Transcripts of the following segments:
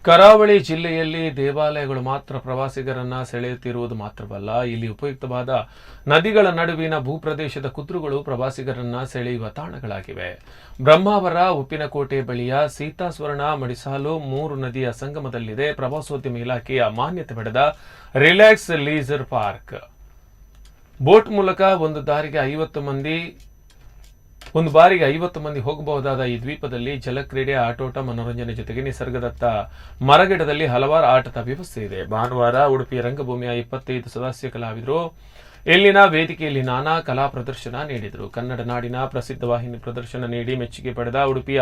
ಕರಾವಳಿ ಜಿಲ್ಲೆಯಲ್ಲಿ ದೇವಾಲಯಗಳು ಮಾತ್ರ ಪ್ರವಾಸಿಗರನ್ನ ಸೆಳೆಯುತ್ತಿರುವುದು ಮಾತ್ರವಲ್ಲ, ಇಲ್ಲಿ ಉಪಯುಕ್ತವಾದ ನದಿಗಳ ನಡುವಿನ ಭೂಪ್ರದೇಶದ ಕುದುರೆಗಳು ಪ್ರವಾಸಿಗರನ್ನ ಸೆಳೆಯುವ ತಾಣಗಳಾಗಿವೆ. ಬ್ರಹ್ಮಾವರ ಉಪ್ಪಿನಕೋಟೆ ಬಳಿಯ ಸೀತಾಸ್ವರ್ಣ ಮಡಿಸಾಲು 3 ನದಿಯ ಸಂಗಮದಲ್ಲಿದೆ ಪ್ರವಾಸೋದ್ಯಮ ಇಲಾಖೆಯ ಮಾನ್ಯತೆ ಪಡೆದ ರಿಲ್ಯಾಕ್ಸ್ ಲೀಸರ್ ಪಾರ್ಕ್. ಬೋಟ್ ಮೂಲಕ ಒಂದು ಬಾರಿಗೆ 50 ಮಂದಿ ಹೋಗಬಹುದಾದ ಈ ದ್ವೀಪದಲ್ಲಿ ಜಲಕ್ರೀಡೆ, ಆಟೋಟ, ಮನೋರಂಜನೆ ಜೊತೆಗೆ ನಿಸರ್ಗದತ್ತ ಮರಗಿಡದಲ್ಲಿ ಹಲವಾರು ಆಟದ ವ್ಯವಸ್ಥೆ ಇದೆ. ಭಾನುವಾರ ಉಡುಪಿಯ ರಂಗಭೂಮಿಯ 25 ಸದಸ್ಯ ಕಲಾವಿದರು ಇಲ್ಲಿನ ವೇದಿಕೆಯಲ್ಲಿ ನಾನಾ ಕಲಾ ಪ್ರದರ್ಶನ ನೀಡಿದರು. ಕನ್ನಡ ನಾಡಿನ ಪ್ರಸಿದ್ಧ ವಾಹಿನಿ ಪ್ರದರ್ಶನ ನೀಡಿ ಮೆಚ್ಚುಗೆ ಪಡೆದ ಉಡುಪಿಯ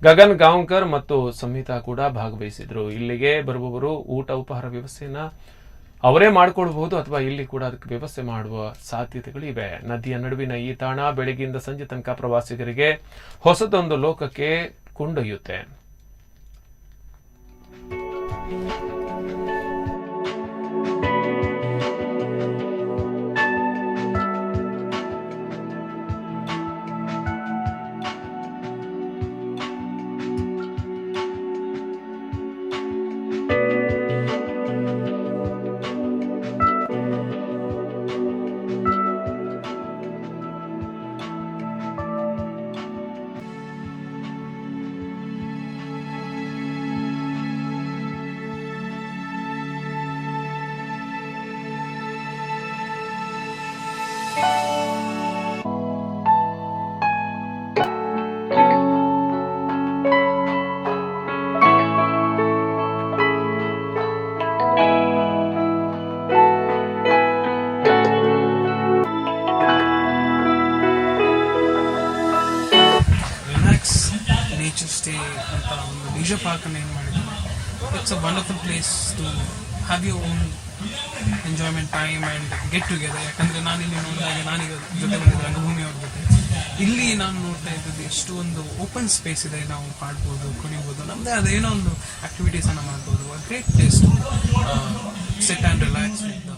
ಗಗನ್ ಗಾಂವ್ಕರ್ ಮತ್ತು ಸಂಹಿತಾ ಕೂಡ ಭಾಗವಹಿಸಿದರು. ಇಲ್ಲಿಗೆ ಬರುವವರು ಊಟ ಉಪಹಾರ ವ್ಯವಸ್ಥೆಯನ್ನ ಅವರೇ ಮಾಡಿಕೊಳ್ಳಬಹುದು ಅಥವಾ ಇಲ್ಲಿ ಕೂಡ ಅದಕ್ಕೆ ವ್ಯವಸ್ಥೆ ಮಾಡುವ ಸಾಧ್ಯತೆಗಳಿವೆ. ನದಿಯ ನಡುವಿನ ಈ ತಾಣ ಬೆಳಗ್ಗೆಯಿಂದ ಸಂಜೆ ತನಕ ಪ್ರವಾಸಿಗರಿಗೆ ಹೊಸದೊಂದು ಲೋಕಕ್ಕೆ ಕೊಂಡೊಯ್ಯುತ್ತೆ. ನೇಚರ್ ಸ್ಟೇ ಅಂತ ಒಂದು ಲೀಜರ್ ಪಾರ್ಕ್ ಅನ್ನು ಏನು ಮಾಡಿದ್ದಾರೆ. It's a wonderful place to have your own enjoyment time and get together. ಯಾಕಂದರೆ ನಾನಿಲ್ಲಿ ನೋಡಿದಾಗ ನಾನೀಗ ಜೊತೆ ಬಂದಿದ್ದ ರಂಗಭೂಮಿಯವ್ರ ಜೊತೆ ಇಲ್ಲಿ ನಾನು ನೋಡ್ತಾ ಇದ್ದದ್ದು ಎಷ್ಟು ಒಂದು ಓಪನ್ ಸ್ಪೇಸ್ ಇದೆ, ನಾವು ಪಾಡ್ಬೋದು, ಕುಣಿಬೋದು, ನಮ್ಮದೇ ಅದೇನೋ ಒಂದು ಆ್ಯಕ್ಟಿವಿಟೀಸನ್ನು ಮಾಡ್ಬೋದು. Great place to sit and relax with